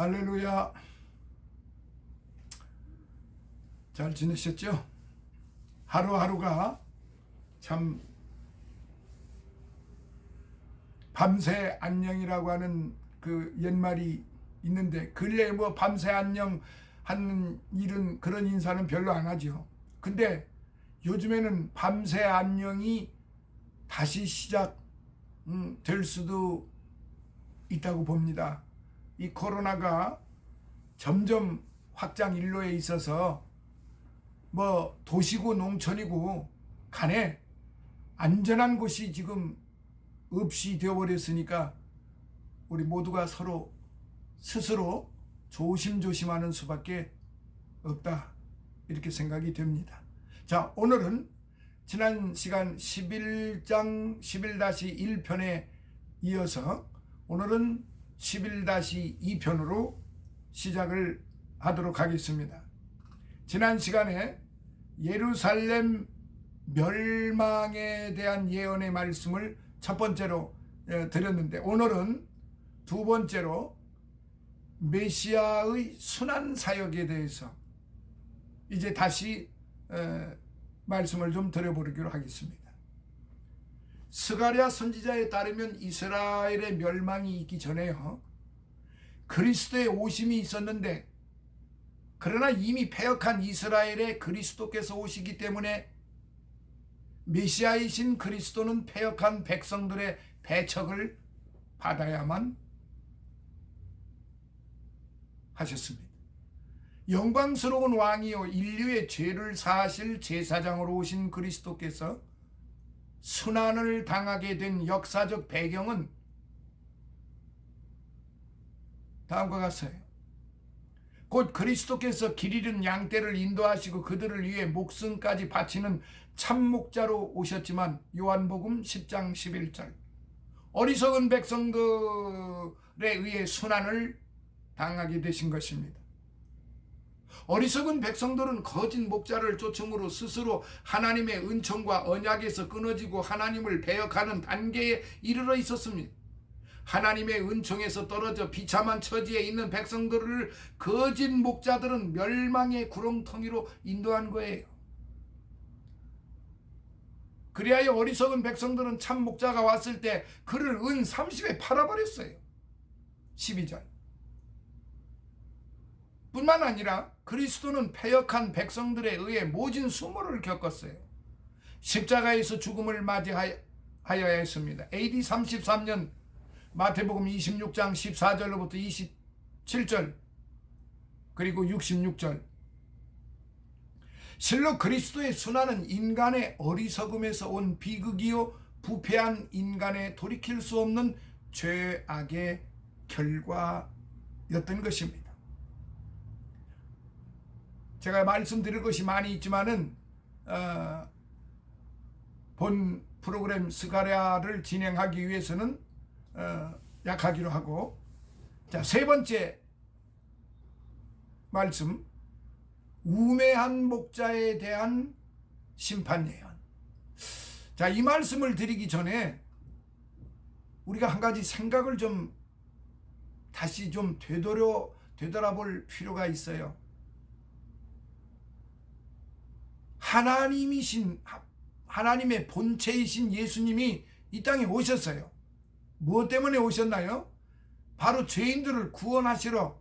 할렐루야. 잘 지내셨죠? 하루하루가 참 밤새 안녕이라고 하는 그 옛말이 있는데, 근래에 뭐 밤새 안녕 하는 일은, 그런 인사는 별로 안 하죠. 근데 요즘에는 밤새 안녕이 다시 시작 될 수도 있다고 봅니다. 이 코로나가 점점 확장 일로에 있어서 뭐 도시고 농촌이고 간에 안전한 곳이 지금 없이 되어버렸으니까 우리 모두가 서로 스스로 조심조심하는 수밖에 없다, 이렇게 생각이 됩니다. 자, 오늘은 지난 시간 11장 11-1편에 이어서 오늘은 11-2편으로 시작을 하도록 하겠습니다. 지난 시간에 예루살렘 멸망에 대한 예언의 말씀을 첫 번째로 드렸는데, 오늘은 두 번째로 메시아의 순환 사역에 대해서 이제 다시 말씀을 좀 드려보기로 하겠습니다. 스가랴 선지자에 따르면 이스라엘의 멸망이 있기 전에요, 그리스도의 오심이 있었는데, 그러나 이미 패역한 이스라엘에 그리스도께서 오시기 때문에 메시아이신 그리스도는 패역한 백성들의 배척을 받아야만 하셨습니다. 영광스러운 왕이요 인류의 죄를 사하실 제사장으로 오신 그리스도께서 순환을 당하게 된 역사적 배경은 다음과 같아요. 곧 그리스도께서 길 잃은 양떼를 인도하시고 그들을 위해 목숨까지 바치는 참목자로 오셨지만, 요한복음 10장 11절 어리석은 백성들에 의해 순환을 당하게 되신 것입니다. 어리석은 백성들은 거짓 목자를 쫓음으로 스스로 하나님의 은총과 언약에서 끊어지고 하나님을 배역하는 단계에 이르러 있었습니다. 하나님의 은총에서 떨어져 비참한 처지에 있는 백성들을 거짓 목자들은 멸망의 구렁텅이로 인도한 거예요. 그리하여 어리석은 백성들은 참 목자가 왔을 때 그를 은 30에 팔아버렸어요. 12절. 뿐만 아니라 그리스도는 패역한 백성들에 의해 모진 수모를 겪었어요. 십자가에서 죽음을 맞이하여야 했습니다. AD 33년 마태복음 26장 14절로부터 27절 그리고 66절. 실로 그리스도의 순환은 인간의 어리석음에서 온 비극이요 부패한 인간의 돌이킬 수 없는 죄악의 결과였던 것입니다. 제가 말씀드릴 것이 많이 있지만은 본 프로그램 스가랴를 진행하기 위해서는 약하기로 하고, 자, 세 번째 말씀, 우매한 목자에 대한 심판 예언. 자, 이 말씀을 드리기 전에 우리가 한 가지 생각을 좀 다시 좀 되돌아볼 필요가 있어요. 하나님의 본체이신 예수님이 이 땅에 오셨어요. 무엇 때문에 오셨나요? 바로 죄인들을 구원하시러.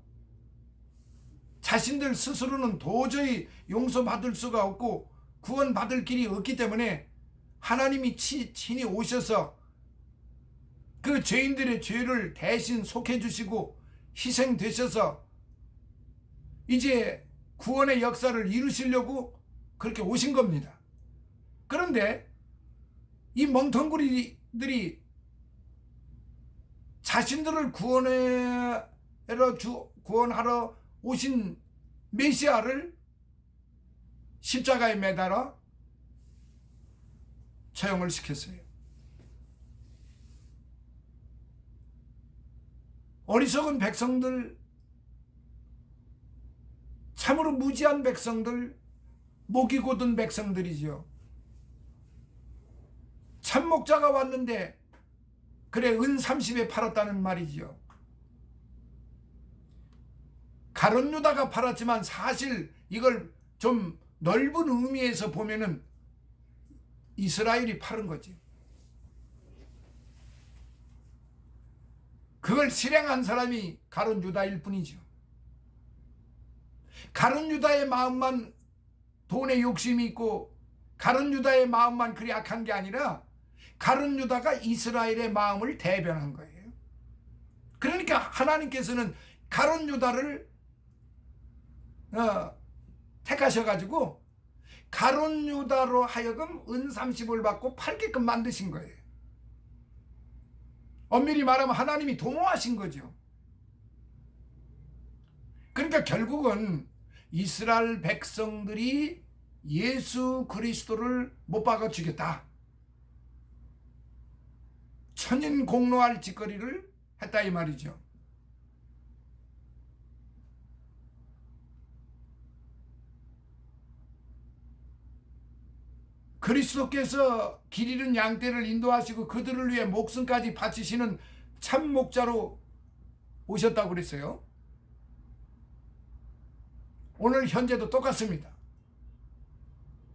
자신들 스스로는 도저히 용서받을 수가 없고 구원받을 길이 없기 때문에 하나님이 친히 오셔서 그 죄인들의 죄를 대신 속해 주시고 희생되셔서 이제 구원의 역사를 이루시려고 그렇게 오신 겁니다. 그런데 이 멍텅구리들이 자신들을 구원하러 오신 메시아를 십자가에 매달아 처형을 시켰어요. 어리석은 백성들, 참으로 무지한 백성들, 목이 곧은 백성들이죠. 참목자가 왔는데 그래 은 30에 팔았다는 말이죠. 가룟 유다가 팔았지만 사실 이걸 좀 넓은 의미에서 보면은 이스라엘이 팔은 거지. 그걸 실행한 사람이 가룟 유다일 뿐이죠. 가룟 유다의 마음만 돈에 욕심이 있고 가룟 유다의 마음만 그리 악한 게 아니라 가룟 유다가 이스라엘의 마음을 대변한 거예요. 그러니까 하나님께서는 가룟 유다를 택하셔가지고 가룟 유다로 하여금 은 30을 받고 팔게끔 만드신 거예요. 엄밀히 말하면 하나님이 도모하신 거죠. 그러니까 결국은 이스라엘 백성들이 예수 그리스도를 못 박아 죽였다. 천인 공로할 짓거리를 했다 이 말이죠. 그리스도께서 길 잃은 양떼를 인도하시고 그들을 위해 목숨까지 바치시는 참 목자로 오셨다고 그랬어요. 오늘 현재도 똑같습니다.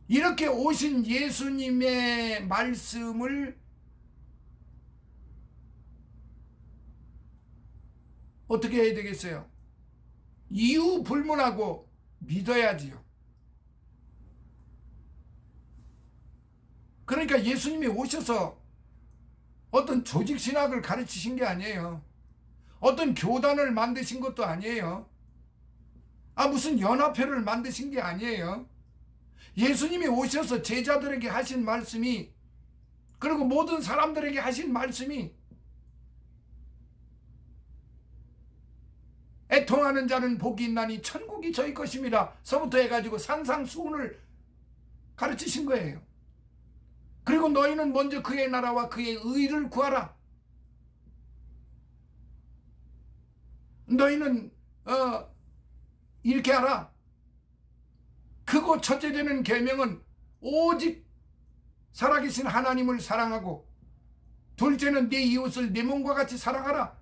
이렇게 오신 예수님의 말씀을 어떻게 해야 되겠어요? 이유 불문하고 믿어야지요. 그러니까 예수님이 오셔서 어떤 조직신학을 가르치신 게 아니에요. 어떤 교단을 만드신 것도 아니에요. 무슨 연합회를 만드신 게 아니에요. 예수님이 오셔서 제자들에게 하신 말씀이, 그리고 모든 사람들에게 하신 말씀이 애통하는 자는 복이 있나니 천국이 저희 것임이라 서부터 해가지고 산상수훈을 가르치신 거예요. 그리고 너희는 먼저 그의 나라와 그의 의를 구하라. 너희는 이렇게 하라. 크고 첫째 되는 계명은 오직 살아계신 하나님을 사랑하고, 둘째는 네 이웃을 네 몸과 같이 사랑하라.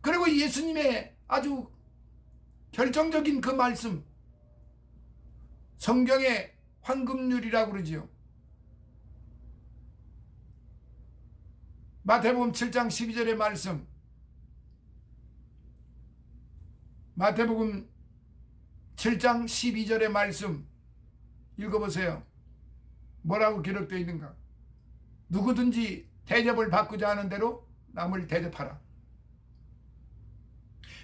그리고 예수님의 아주 결정적인 그 말씀, 성경의 황금률이라고 그러지요. 마태복음 7장 12절의 말씀, 마태복음 7장 12절의 말씀 읽어보세요. 뭐라고 기록되어 있는가? 누구든지 대접을 받고자 하는 대로 남을 대접하라.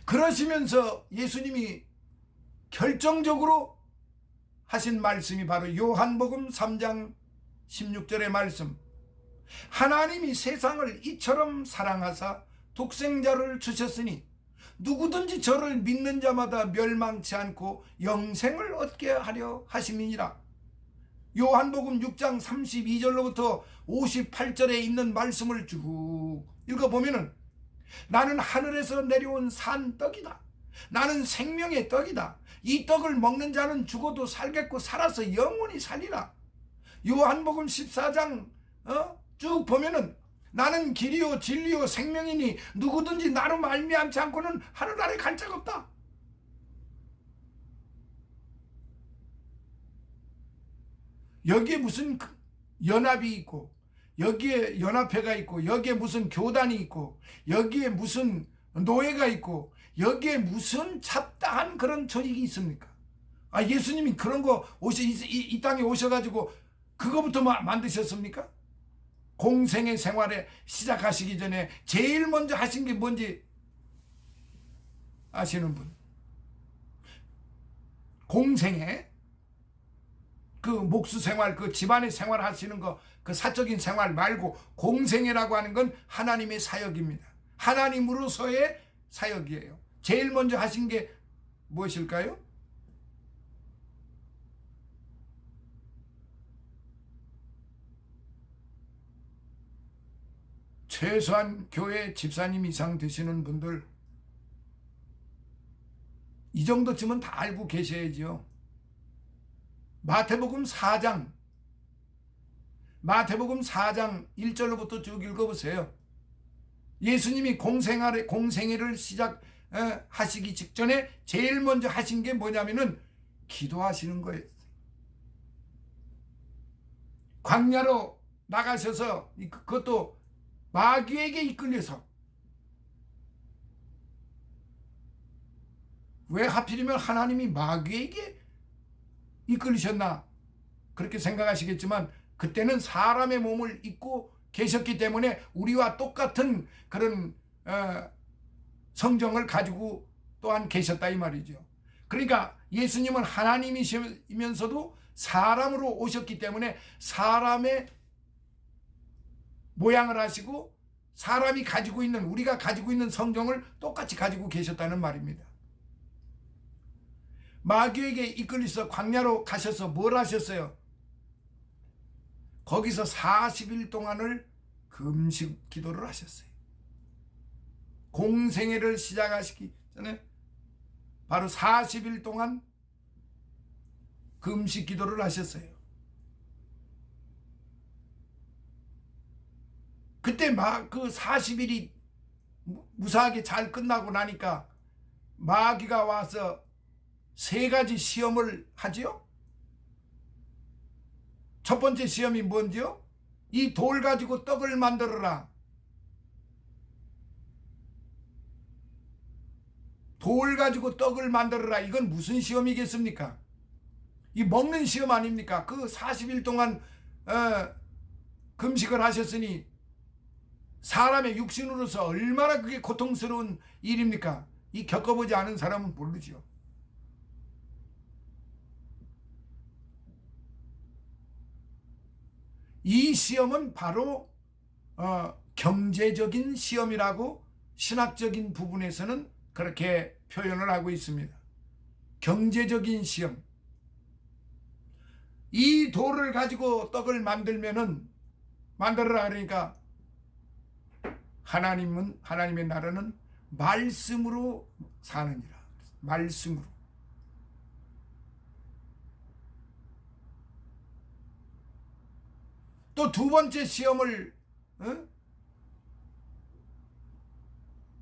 그러시면서 예수님이 결정적으로 하신 말씀이 바로 요한복음 3장 16절의 말씀, 하나님이 세상을 이처럼 사랑하사 독생자를 주셨으니 누구든지 저를 믿는 자마다 멸망치 않고 영생을 얻게 하려 하심이니라. 요한복음 6장 32절로부터 58절에 있는 말씀을 쭉 읽어보면은 나는 하늘에서 내려온 산 떡이다. 나는 생명의 떡이다. 이 떡을 먹는 자는 죽어도 살겠고 살아서 영원히 살리라. 요한복음 14장 쭉 보면은 나는 길이요 진리요 생명이니 누구든지 나로 말미암지 않고는 하늘나라에 갈 자가 없다. 여기에 무슨 연합이 있고, 여기에 연합회가 있고, 여기에 무슨 교단이 있고, 여기에 무슨 노예가 있고, 여기에 무슨 잡다한 그런 조직이 있습니까? 예수님이 그런 거 이 땅에 오셔가지고 그거부터 만드셨습니까? 공생의 생활에 시작하시기 전에 제일 먼저 하신 게 뭔지 아시는 분? 공생애, 그 목수 생활, 그 집안의 생활 하시는 거, 그 사적인 생활 말고 공생애라고 하는 건 하나님의 사역입니다. 하나님으로서의 사역이에요. 제일 먼저 하신 게 무엇일까요? 최소한 교회 집사님 이상 되시는 분들 이 정도쯤은 다 알고 계셔야지요. 마태복음 4장 1절로부터 쭉 읽어보세요. 예수님이 공생애를 하시기 직전에 제일 먼저 하신 게 뭐냐면은 기도하시는 거예요. 광야로 나가셔서 그것도 마귀에게 이끌려서, 왜 하필이면 하나님이 마귀에게 이끌리셨나 그렇게 생각하시겠지만, 그때는 사람의 몸을 입고 계셨기 때문에 우리와 똑같은 그런 성정을 가지고 또한 계셨다 이 말이죠. 그러니까 예수님은 하나님이시면서도 사람으로 오셨기 때문에 사람의 모양을 하시고 사람이 가지고 있는, 우리가 가지고 있는 성정을 똑같이 가지고 계셨다는 말입니다. 마귀에게 이끌려서 광야로 가셔서 뭘 하셨어요? 거기서 40일 동안을 금식 기도를 하셨어요. 공생애를 시작하시기 전에 바로 40일 동안 금식 기도를 하셨어요. 그때 그 40일이 무사하게 잘 끝나고 나니까 마귀가 와서 3가지 시험을 하지요. 첫 번째 시험이 뭔지요? 이 돌 가지고 떡을 만들어라. 돌 가지고 떡을 만들어라. 이건 무슨 시험이겠습니까? 이 먹는 시험 아닙니까? 그 40일 동안 금식을 하셨으니 사람의 육신으로서 얼마나 그게 고통스러운 일입니까? 이 겪어보지 않은 사람은 모르죠. 이 시험은 바로 경제적인 시험이라고 신학적인 부분에서는 그렇게 표현을 하고 있습니다. 경제적인 시험. 이 돌을 가지고 떡을 만들어라 그러니까 하나님의 나라는 말씀으로 사느니라. 말씀으로. 또 두 번째 시험을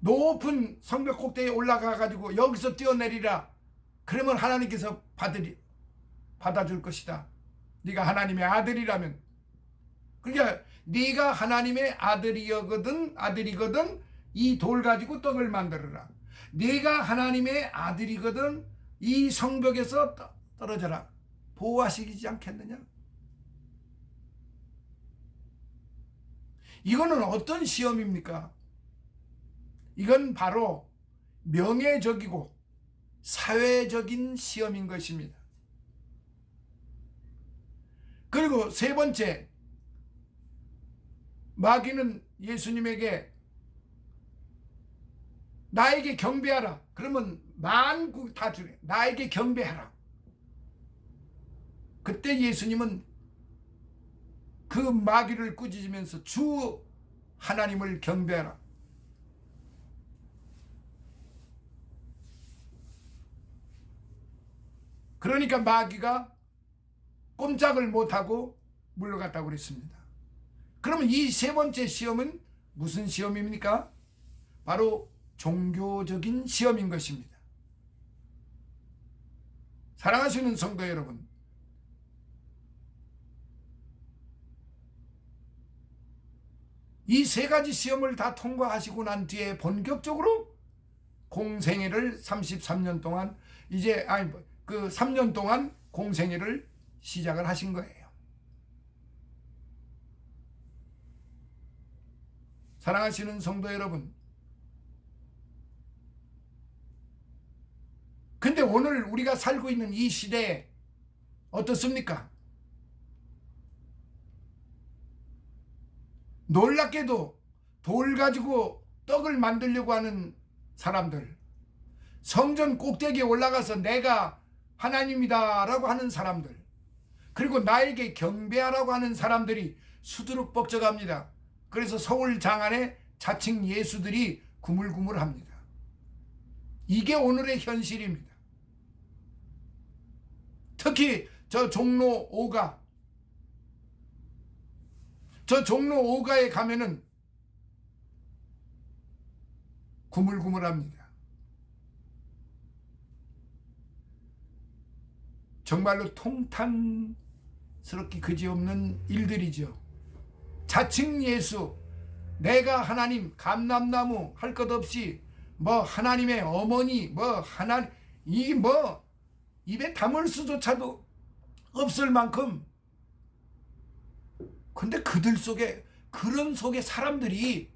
높은 성벽 꼭대기에 올라가 가지고 여기서 뛰어내리라. 그러면 하나님께서 받아줄 것이다. 네가 하나님의 아들이라면. 그러니까 네가 하나님의 아들이거든 이 돌 가지고 떡을 만들어라. 네가 하나님의 아들이거든 이 성벽에서 떨어져라. 보호하시지 않겠느냐? 이거는 어떤 시험입니까? 이건 바로 명예적이고 사회적인 시험인 것입니다. 그리고 세 번째, 마귀는 예수님에게 나에게 경배하라. 그러면 만국 다 주래. 나에게 경배하라. 그때 예수님은 그 마귀를 꾸짖으면서 주 하나님을 경배하라. 그러니까 마귀가 꼼짝을 못하고 물러갔다고 그랬습니다. 그러면 이 세 번째 시험은 무슨 시험입니까? 바로 종교적인 시험인 것입니다. 사랑하시는 성도 여러분, 이 세 가지 시험을 다 통과하시고 난 뒤에 본격적으로 공생애를 33년 동안 그 3년 동안 공생애를 시작을 하신 거예요. 사랑하시는 성도 여러분, 근데 오늘 우리가 살고 있는 이 시대에 어떻습니까? 놀랍게도 돌 가지고 떡을 만들려고 하는 사람들, 성전 꼭대기에 올라가서 내가 하나님이다 라고 하는 사람들, 그리고 나에게 경배하라고 하는 사람들이 수두룩벅적합니다. 그래서 서울 장안에 자칭 예수들이 구물구물합니다. 이게 오늘의 현실입니다. 특히 저 종로 5가에 가면은 구물구물합니다. 정말로 통탄스럽기 그지없는 일들이죠. 자칭 예수, 내가 하나님, 감람나무 할 것 없이 뭐 하나님의 어머니, 뭐 하나님, 이게 뭐 입에 담을 수조차도 없을 만큼. 근데 그들 속에, 그런 속에 사람들이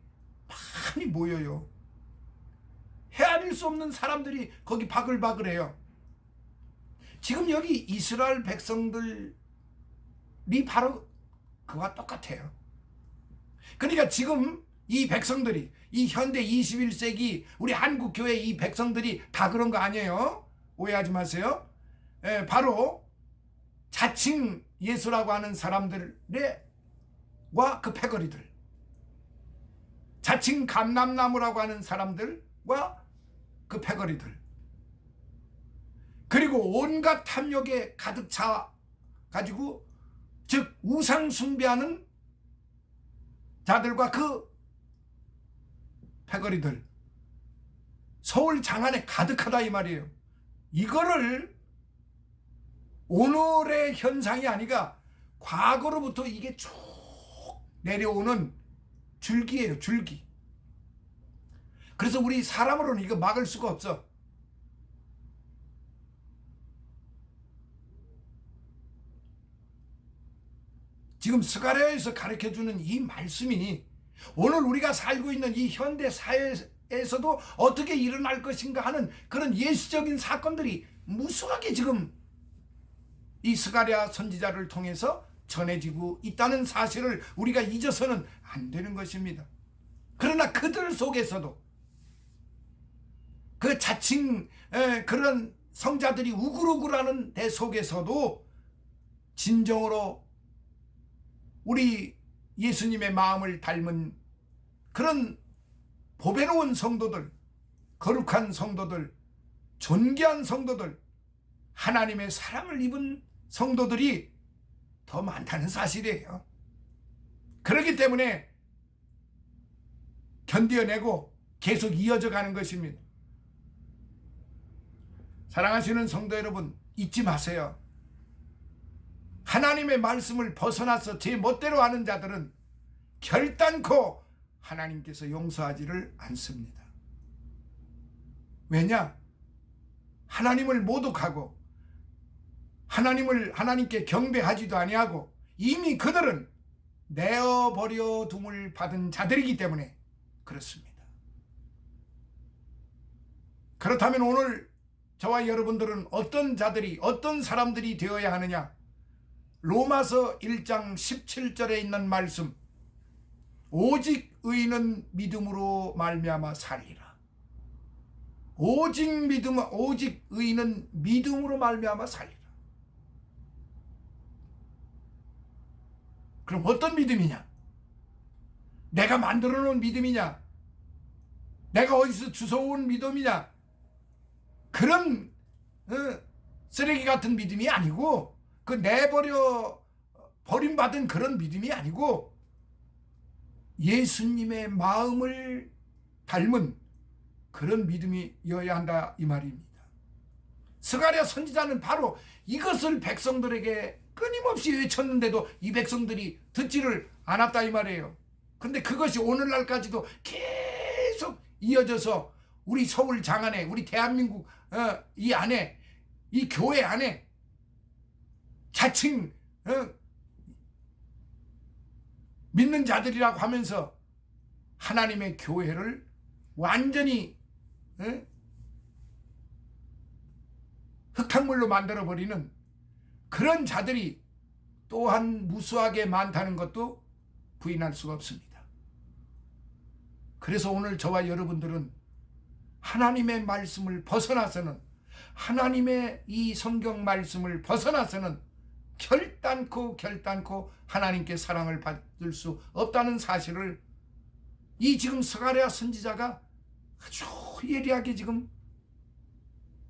많이 모여요. 헤아릴 수 없는 사람들이 거기 바글바글해요. 지금 여기 이스라엘 백성들이 바로 그와 똑같아요. 그러니까 지금 이 백성들이, 이 현대 21세기 우리 한국교회 이 백성들이 다 그런 거 아니에요. 오해하지 마세요. 바로 자칭 예수라고 하는 사람들과 그 패거리들, 자칭 감람나무라고 하는 사람들과 그 패거리들, 그리고 온갖 탐욕에 가득 차 가지고, 즉 우상 숭배하는 자들과 그 패거리들, 서울 장안에 가득하다 이 말이에요. 이거를 오늘의 현상이 아니라 과거로부터 이게 쭉 내려오는 줄기예요, 줄기. 그래서 우리 사람으로는 이거 막을 수가 없어. 지금 스가랴에서 가르쳐주는 이 말씀이 오늘 우리가 살고 있는 이 현대 사회에서도 어떻게 일어날 것인가 하는 그런 예시적인 사건들이 무수하게 지금 이 스가랴 선지자를 통해서 전해지고 있다는 사실을 우리가 잊어서는 안 되는 것입니다. 그러나 그들 속에서도, 그 자칭 그런 성자들이 우글우글하는 데 속에서도 진정으로 우리 예수님의 마음을 닮은 그런 보배로운 성도들, 거룩한 성도들, 존귀한 성도들, 하나님의 사랑을 입은 성도들이 더 많다는 사실이에요. 그렇기 때문에 견뎌내고 계속 이어져 가는 것입니다. 사랑하시는 성도 여러분, 잊지 마세요. 하나님의 말씀을 벗어나서 제 멋대로 하는 자들은 결단코 하나님께서 용서하지를 않습니다. 왜냐? 하나님을 모독하고 하나님께 경배하지도 아니하고 이미 그들은 내어버려 둠을 받은 자들이기 때문에 그렇습니다. 그렇다면 오늘 저와 여러분들은 어떤 자들이, 어떤 사람들이 되어야 하느냐? 로마서 1장 17절에 있는 말씀, 오직 의인은 믿음으로 말미암아 살리라. 오직 의인은 믿음으로 말미암아 살리라. 그럼 어떤 믿음이냐? 내가 만들어 놓은 믿음이냐? 내가 어디서 주워온 믿음이냐? 그런 쓰레기 같은 믿음이 아니고, 그 버림받은 그런 믿음이 아니고, 예수님의 마음을 닮은 그런 믿음이어야 한다 이 말입니다. 스가랴 선지자는 바로 이것을 백성들에게 끊임없이 외쳤는데도 이 백성들이 듣지를 않았다 이 말이에요. 근데 그것이 오늘날까지도 계속 이어져서 우리 서울 장안에, 우리 대한민국 이 안에, 이 교회 안에 자칭 믿는 자들이라고 하면서 하나님의 교회를 완전히 흙탕물로 만들어버리는 그런 자들이 또한 무수하게 많다는 것도 부인할 수가 없습니다. 그래서 오늘 저와 여러분들은 하나님의 말씀을 벗어나서는, 하나님의 이 성경 말씀을 벗어나서는 결단코 하나님께 사랑을 받을 수 없다는 사실을 이 지금 스가랴 선지자가 아주 예리하게 지금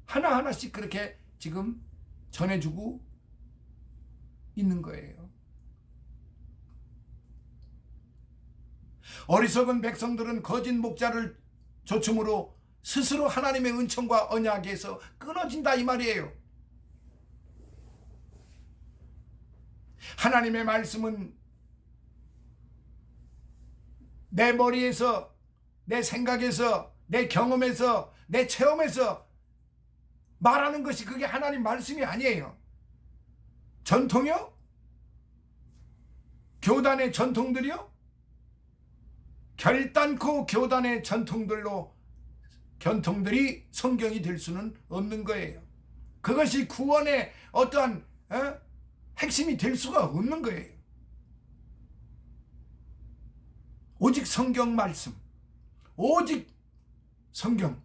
하나하나씩 그렇게 지금 전해주고 있는 거예요. 어리석은 백성들은 거짓 목자를 조춤으로 스스로 하나님의 은총과 언약에서 끊어진다 이 말이에요. 하나님의 말씀은 내 머리에서, 내 생각에서, 내 경험에서, 내 체험에서 말하는 것이 그게 하나님 말씀이 아니에요. 전통이요? 교단의 전통들이요? 결단코 교단의 전통들이 성경이 될 수는 없는 거예요. 그것이 구원의 어떠한 핵심이 될 수가 없는 거예요. 오직 성경 말씀, 오직 성경,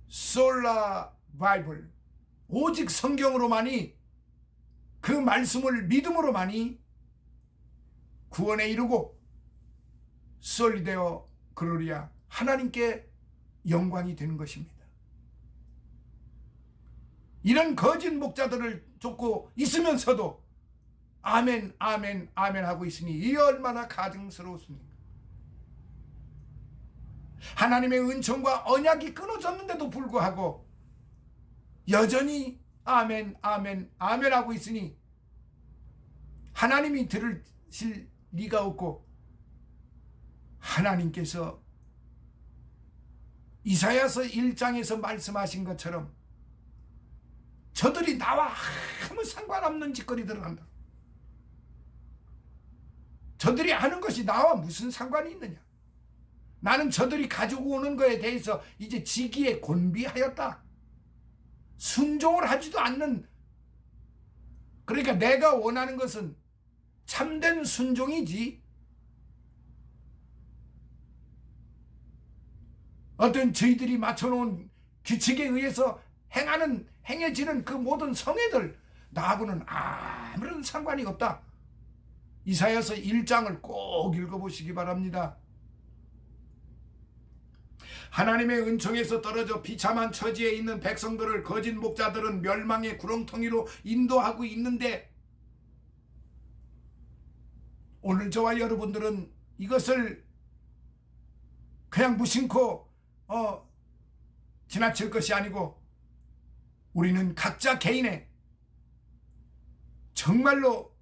솔라 바이블, 오직 성경으로만이, 그 말씀을 믿음으로만이 구원에 이르고 솔리데오 글로리아, 하나님께 영광이 되는 것입니다. 이런 거짓 목자들을 쫓고 있으면서도 아멘 아멘 아멘 하고 있으니 이 얼마나 가증스러웠습니까? 하나님의 은총과 언약이 끊어졌는데도 불구하고 여전히 아멘 아멘 아멘 하고 있으니 하나님이 들으실 리가 없고, 하나님께서 이사야서 1장에서 말씀하신 것처럼 저들이 나와 아무 상관없는 짓거리들을 한다. 저들이 하는 것이 나와 무슨 상관이 있느냐. 나는 저들이 가지고 오는 것에 대해서 이제 지기에 곤비하였다. 순종을 하지도 않는, 그러니까 내가 원하는 것은 참된 순종이지, 어떤 저희들이 맞춰놓은 규칙에 의해서 행해지는 그 모든 성애들, 나하고는 아무런 상관이 없다. 이사야서 1장을 꼭 읽어보시기 바랍니다. 하나님의 은총에서 떨어져 비참한 처지에 있는 백성들을 거짓 목자들은 멸망의 구렁텅이로 인도하고 있는데, 오늘 저와 여러분들은 이것을 그냥 무심코 지나칠 것이 아니고, 우리는 각자 개인의 정말로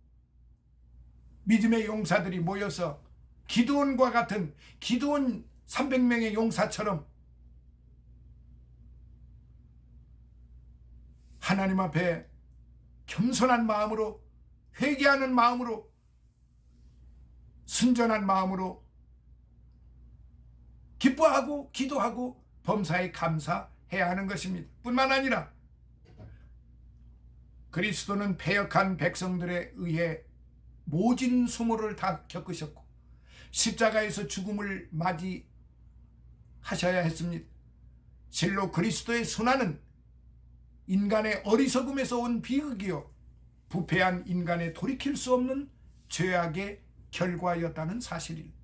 믿음의 용사들이 모여서 기드온과 같은, 기드온 300명의 용사처럼 하나님 앞에 겸손한 마음으로, 회개하는 마음으로, 순전한 마음으로 기뻐하고 기도하고 범사에 감사해야 하는 것입니다. 뿐만 아니라 그리스도는 패역한 백성들에 의해 모진 수모를 다 겪으셨고 십자가에서 죽음을 맞이하셔야 했습니다. 실로 그리스도의 순환은 인간의 어리석음에서 온 비극이요 부패한 인간의 돌이킬 수 없는 죄악의 결과였다는 사실입니다.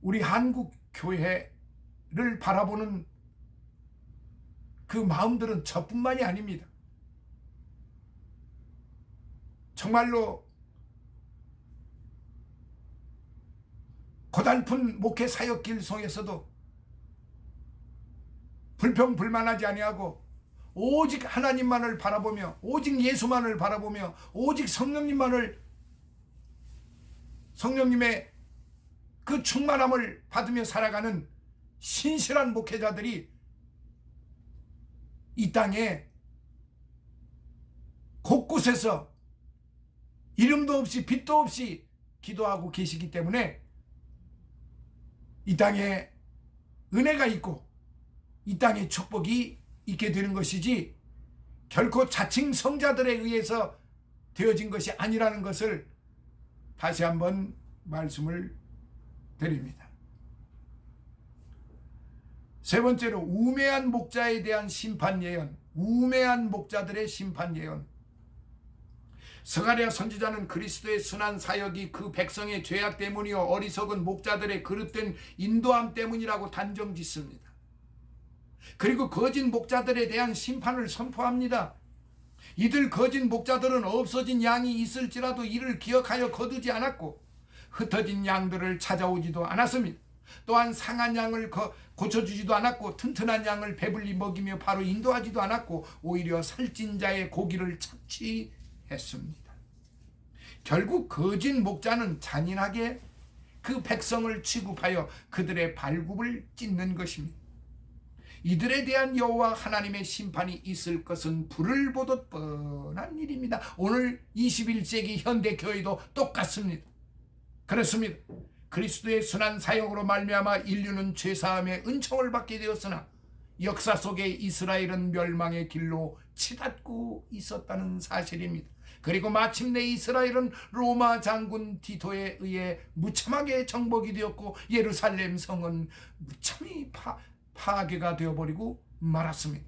우리 한국 교회를 바라보는 그 마음들은 저뿐만이 아닙니다. 정말로 고달픈 목회 사역길 속에서도 불평불만하지 아니하고 오직 하나님만을 바라보며, 오직 예수만을 바라보며, 오직 성령님의 그 충만함을 받으며 살아가는 신실한 목회자들이 이 땅에 곳곳에서 이름도 없이 빛도 없이 기도하고 계시기 때문에 이 땅에 은혜가 있고 이 땅에 축복이 있게 되는 것이지, 결코 자칭 성자들에 의해서 되어진 것이 아니라는 것을 다시 한번 말씀을 드립니다. 세 번째로, 우매한 목자에 대한 심판 예언, 우매한 목자들의 심판 예언. 스가랴 선지자는 그리스도의 순환 사역이 그 백성의 죄악 때문이요 어리석은 목자들의 그릇된 인도함 때문이라고 단정짓습니다. 그리고 거짓 목자들에 대한 심판을 선포합니다. 이들 거짓 목자들은 없어진 양이 있을지라도 이를 기억하여 거두지 않았고 흩어진 양들을 찾아오지도 않았습니다. 또한 상한 양을 고쳐주지도 않았고 튼튼한 양을 배불리 먹이며 바로 인도하지도 않았고 오히려 살찐 자의 고기를 착취했습니다. 결국 거짓 목자는 잔인하게 그 백성을 취급하여 그들의 발굽을 찢는 것입니다. 이들에 대한 여호와 하나님의 심판이 있을 것은 불을 보듯 뻔한 일입니다. 오늘 21세기 현대 교회도 똑같습니다. 그렇습니다. 그리스도의 순한 사역으로 말미암아 인류는 죄사함의 은총을 받게 되었으나 역사 속에 이스라엘은 멸망의 길로 치닫고 있었다는 사실입니다. 그리고 마침내 이스라엘은 로마 장군 디토에 의해 무참하게 정복이 되었고 예루살렘 성은 무참히 파괴가 되어버리고 말았습니다.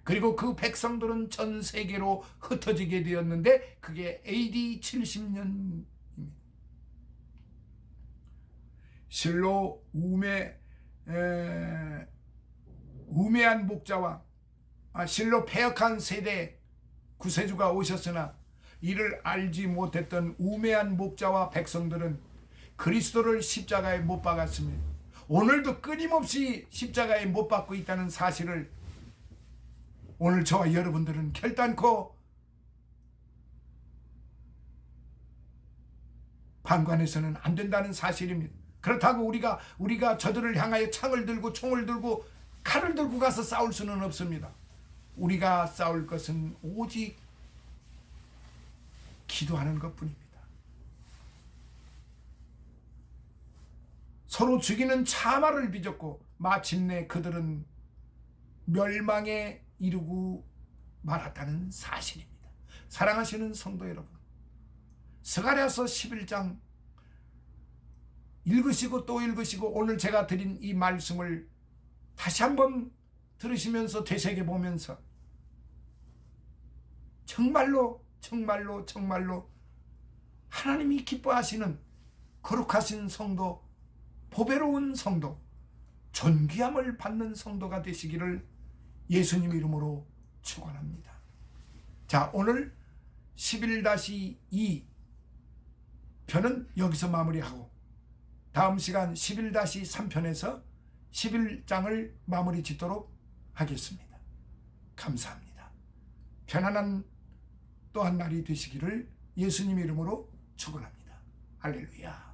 그리고 그 백성들은 전 세계로 흩어지게 되었는데 그게 AD 70년입니다. 실로 우매한 목자와 실로 패역한 세대 구세주가 오셨으나 이를 알지 못했던 우매한 목자와 백성들은 그리스도를 십자가에 못 박았습니다. 오늘도 끊임없이 십자가에 못 박고 있다는 사실을 오늘 저와 여러분들은 결단코 방관해서는 안 된다는 사실입니다. 그렇다고 우리가 저들을 향하여 창을 들고 총을 들고 칼을 들고 가서 싸울 수는 없습니다. 우리가 싸울 것은 오직 기도하는 것뿐입니다. 서로 죽이는 참화를 빚었고 마침내 그들은 멸망에 이르고 말았다는 사실입니다. 사랑하시는 성도 여러분, 스가랴서 11장 읽으시고 또 읽으시고 오늘 제가 드린 이 말씀을 다시 한번 들으시면서 되새겨보면서 정말로 하나님이 기뻐하시는 거룩하신 성도, 보배로운 성도, 존귀함을 받는 성도가 되시기를 예수님 이름으로 축원합니다. 자, 오늘 11-2 편은 여기서 마무리하고 다음 시간 11-3편에서 11장을 마무리 짓도록 하겠습니다. 감사합니다. 편안한 또 한 날이 되시기를 예수님 이름으로 축원합니다. 할렐루야.